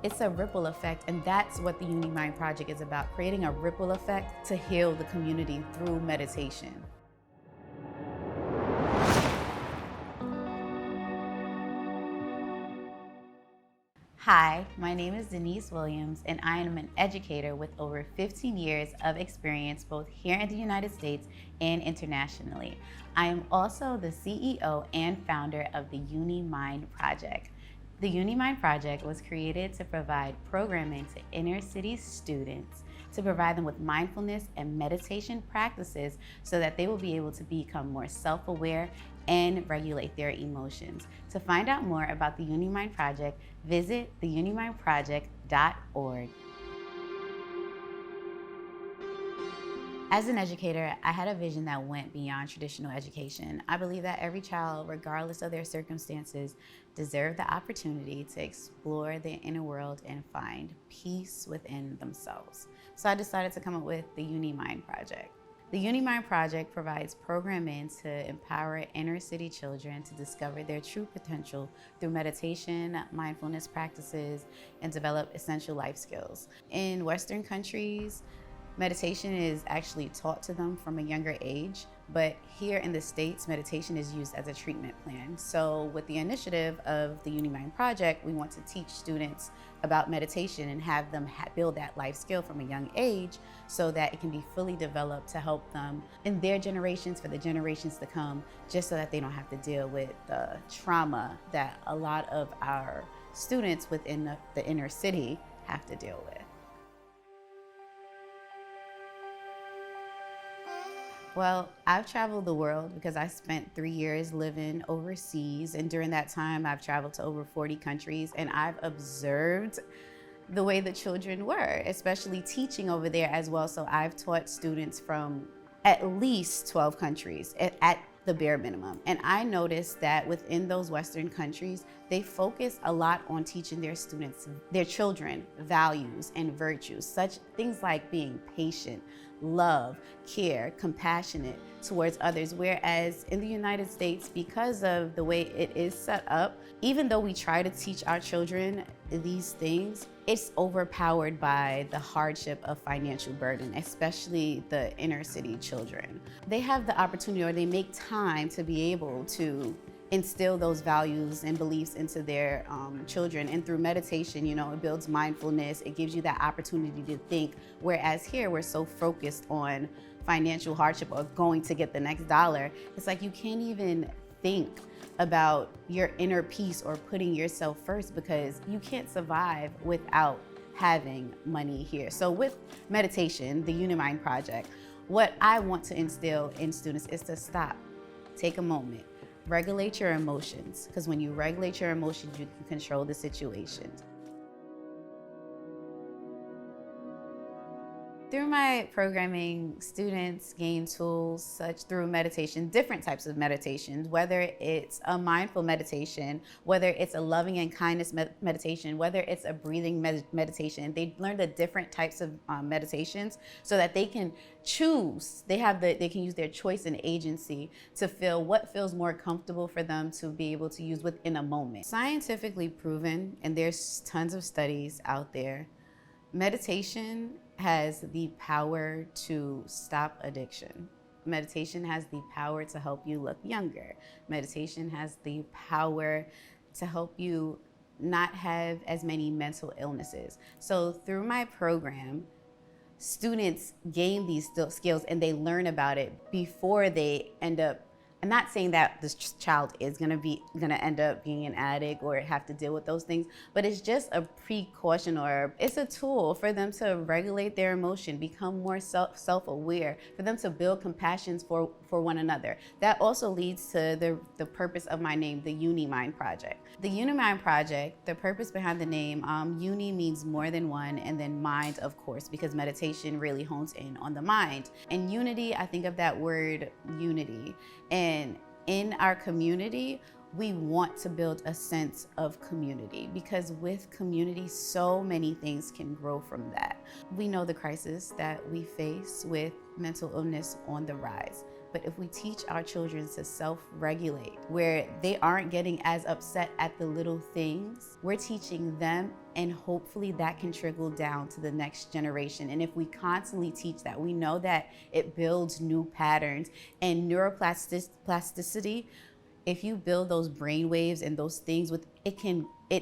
It's a ripple effect, and that's what the UniMind Project is about, creating a ripple effect to heal the community through meditation. Hi, my name is Denise Williams, and I am an educator with over 15 years of experience both here in the United States and internationally. I am also the CEO and founder of the UniMind Project. The UniMind Project was created to provide programming to inner city students to provide them with mindfulness and meditation practices so that they will be able to become more self-aware and regulate their emotions. To find out more about the UniMind Project, visit theunimindproject.org. As an educator, I had a vision that went beyond traditional education. I believe that every child, regardless of their circumstances, deserve the opportunity to explore their inner world and find peace within themselves. So I decided to come up with the UniMind Project. The UniMind Project provides programming to empower inner city children to discover their true potential through meditation, mindfulness practices, and develop essential life skills. In Western countries, meditation is actually taught to them from a younger age, but here in the States, meditation is used as a treatment plan. So with the initiative of the UniMind Project, we want to teach students about meditation and have them build that life skill from a young age so that it can be fully developed to help them in their generations, for the generations to come, just so that they don't have to deal with the trauma that a lot of our students within the inner city have to deal with. Well, I've traveled the world because I spent 3 years living overseas, and during that time I've traveled to over 40 countries, and I've observed the way the children were, especially teaching over there as well. So I've taught students from at least 12 countries at the bare minimum. And I noticed that within those Western countries, they focus a lot on teaching their students, their children, values and virtues, such things like being patient, love, care, compassionate towards others. Whereas in the United States, because of the way it is set up, even though we try to teach our children these things, it's overpowered by the hardship of financial burden, especially the inner city children. They have the opportunity, or they make time to be able to instill those values and beliefs into their children. And through meditation, it builds mindfulness. It gives you that opportunity to think. Whereas here, we're so focused on financial hardship or going to get the next dollar. It's like you can't even think about your inner peace or putting yourself first, because you can't survive without having money here. So with meditation, the UniMind Project, what I want to instill in students is to stop, take a moment, regulate your emotions, because when you regulate your emotions, you can control the situations. Through my programming, students gain tools such through meditation, different types of meditations, whether it's a mindful meditation, whether it's a loving and kindness meditation, whether it's a breathing meditation. They learn the different types of meditations so that they can choose. They can use their choice and agency to feel what feels more comfortable for them to be able to use within a moment. Scientifically proven, and there's tons of studies out there, meditation has the power to stop addiction. Meditation has the power to help you look younger. Meditation has the power to help you not have as many mental illnesses. So through my program, students gain these skills and they learn about it before they end up. I'm not saying that this child is gonna end up being an addict or have to deal with those things, but it's just a precaution, or it's a tool for them to regulate their emotion, become more self-aware, for them to build compassion for one another. That also leads to the purpose of my name, the UniMind Project. The UniMind Project, the purpose behind the name, uni means more than one, and then mind, of course, because meditation really hones in on the mind. And unity, I think of that word unity. And in our community, we want to build a sense of community, because with community, so many things can grow from that. We know the crisis that we face with mental illness on the rise. But if we teach our children to self-regulate, where they aren't getting as upset at the little things, we're teaching them And hopefully that can trickle down to the next generation. And if we constantly teach that, we know that it builds new patterns and neuroplasticity. If you build those brain waves and those things with it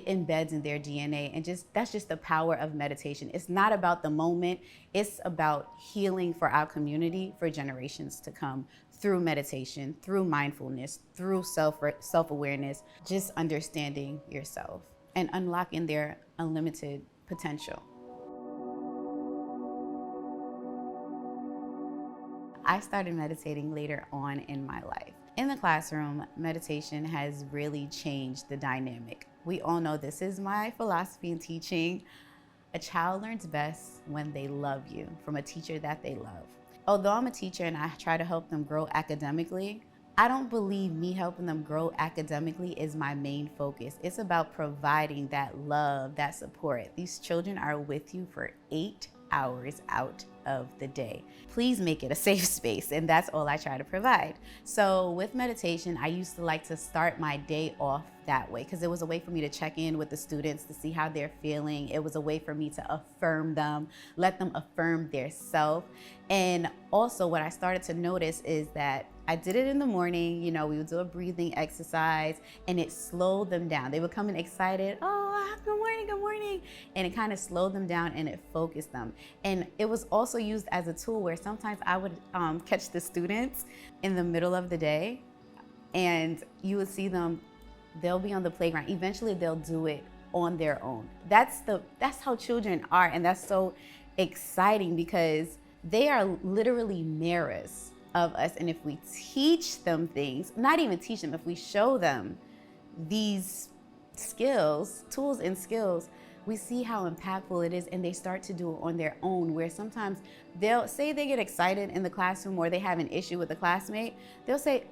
embeds in their DNA. And that's just the power of meditation. It's not about the moment, it's about healing for our community for generations to come through meditation, through mindfulness, through self-awareness, just understanding yourself and unlocking their unlimited potential. I started meditating later on in my life. In the classroom, meditation has really changed the dynamic. We all know this is my philosophy and teaching. A child learns best when they love you, from a teacher that they love. Although I'm a teacher and I try to help them grow academically, I don't believe me helping them grow academically is my main focus. It's about providing that love, that support. These children are with you for 8 hours out of the day. Please make it a safe space, and that's all I try to provide. So with meditation, I used to like to start my day off that way because it was a way for me to check in with the students to see how they're feeling. It was a way for me to affirm them, let them affirm their self. And also what I started to notice is that I did it in the morning, we would do a breathing exercise and it slowed them down. They would come in excited, oh, good morning, good morning. And it kind of slowed them down and it focused them. And it was also used as a tool where sometimes I would catch the students in the middle of the day and you would see them, they'll be on the playground. Eventually they'll do it on their own. That's how children are, and that's so exciting because they are literally mirrors of us. And if we teach them things, not even teach them, if we show them these skills, tools and skills, we see how impactful it is and they start to do it on their own, where sometimes they'll say they get excited in the classroom or they have an issue with a classmate. They'll say,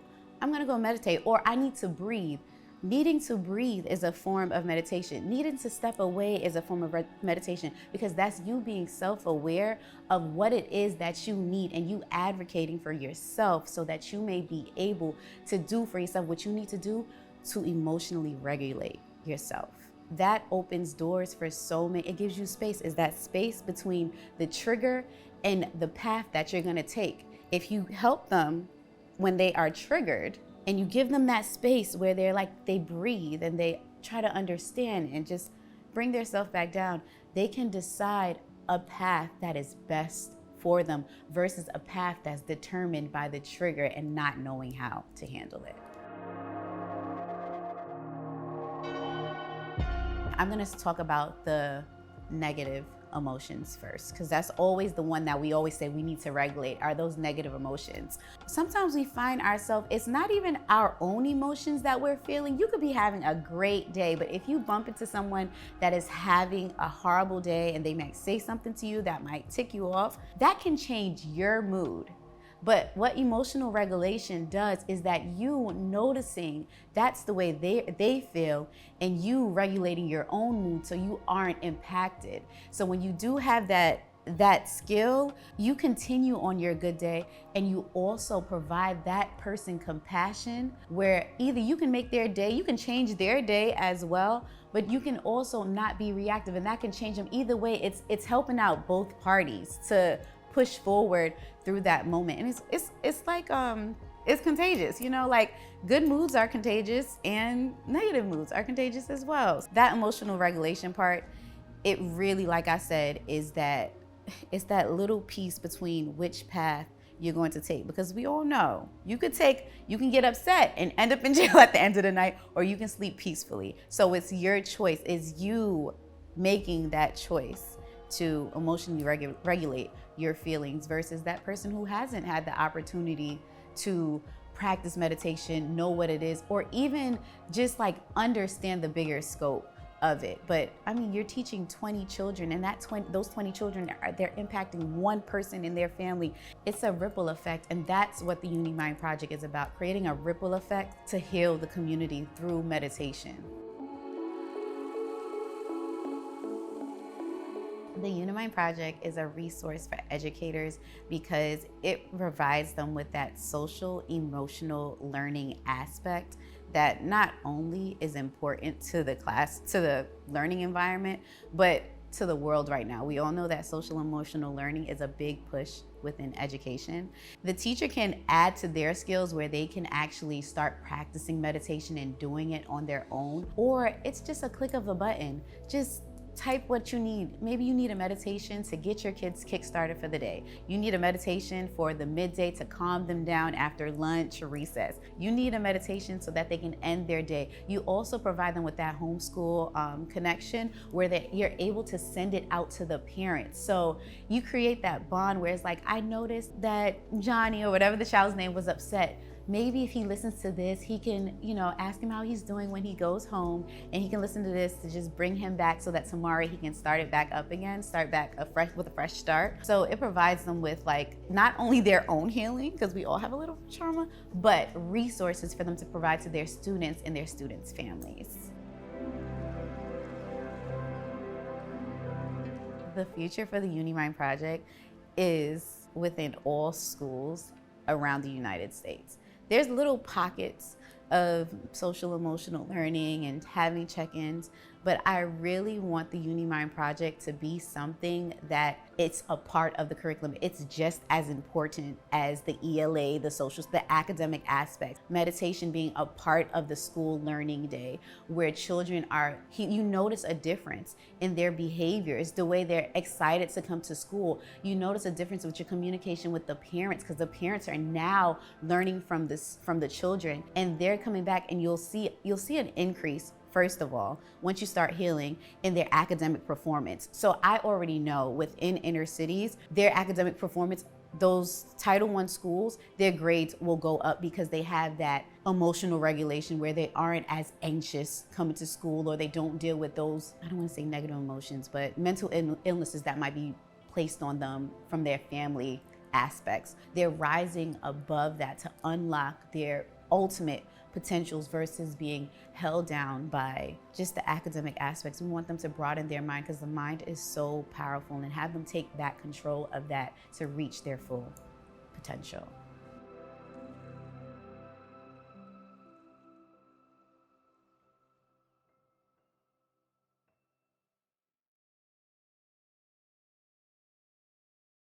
I'm gonna go meditate, or I need to breathe. Needing to breathe is a form of meditation. Needing to step away is a form of meditation because that's you being self-aware of what it is that you need and you advocating for yourself so that you may be able to do for yourself what you need to do to emotionally regulate yourself. That opens doors for so many. It gives you space. Is that space between the trigger and the path that you're going to take. If you help them when they are triggered, and you give them that space where they breathe and they try to understand and just bring their self back down, they can decide a path that is best for them versus a path that's determined by the trigger and not knowing how to handle it. I'm gonna talk about the negative emotions first, because that's always the one that we always say we need to regulate, are those negative emotions. Sometimes we find ourselves, it's not even our own emotions that we're feeling. You could be having a great day, but if you bump into someone that is having a horrible day and they might say something to you that might tick you off, that can change your mood. But what emotional regulation does is that you noticing that's the way they feel and you regulating your own mood so you aren't impacted. So when you do have that skill, you continue on your good day and you also provide that person compassion where either you can make their day, you can change their day as well, but you can also not be reactive and that can change them. Either way, it's helping out both parties to push forward through that moment. And it's like it's contagious, like good moods are contagious and negative moods are contagious as well. That emotional regulation part, it really, like I said, is that it's that little piece between which path you're going to take, because we all know you can get upset and end up in jail at the end of the night, or you can sleep peacefully. So it's your choice. It's you making that choice to emotionally regulate your feelings versus that person who hasn't had the opportunity to practice meditation, know what it is, or even just understand the bigger scope of it. But I mean, you're teaching 20 children and those 20 children, they're impacting one person in their family. It's a ripple effect, and that's what the UniMind Project is about, creating a ripple effect to heal the community through meditation. The UniMind Project is a resource for educators because it provides them with that social, emotional learning aspect that not only is important to the class, to the learning environment, but to the world right now. We all know that social emotional learning is a big push within education. The teacher can add to their skills where they can actually start practicing meditation and doing it on their own, or it's just a click of a button. Just type what you need. Maybe you need a meditation to get your kids kick-started for the day. You need a meditation for the midday to calm them down after lunch or recess. You need a meditation so that they can end their day. You also provide them with that homeschool connection where you're able to send it out to the parents. So you create that bond where it's like, I noticed that Johnny, or whatever the child's name, was upset. Maybe if he listens to this, he can, ask him how he's doing when he goes home, and he can listen to this to just bring him back so that tomorrow he can start it back up again, start back with a fresh start. So it provides them with not only their own healing, because we all have a little trauma, but resources for them to provide to their students and their students' families. The future for the UniMind Project is within all schools around the United States. There's little pockets of social emotional learning and having check-ins, but I really want the UniMind Project to be something that it's a part of the curriculum. It's just as important as the ELA, the socials, the academic aspects. Meditation being a part of the school learning day, where children you notice a difference in their behaviors, the way they're excited to come to school. You notice a difference with your communication with the parents, because the parents are now learning from the children, and they're coming back, and you'll see an increase. First of all, once you start healing in their academic performance. So I already know within inner cities, their academic performance, those Title I schools, their grades will go up because they have that emotional regulation where they aren't as anxious coming to school, or they don't deal with those, I don't want to say negative emotions, but mental illnesses that might be placed on them from their family aspects. They're rising above that to unlock their ultimate potentials versus being held down by just the academic aspects. We want them to broaden their mind, because the mind is so powerful, and have them take back control of that to reach their full potential.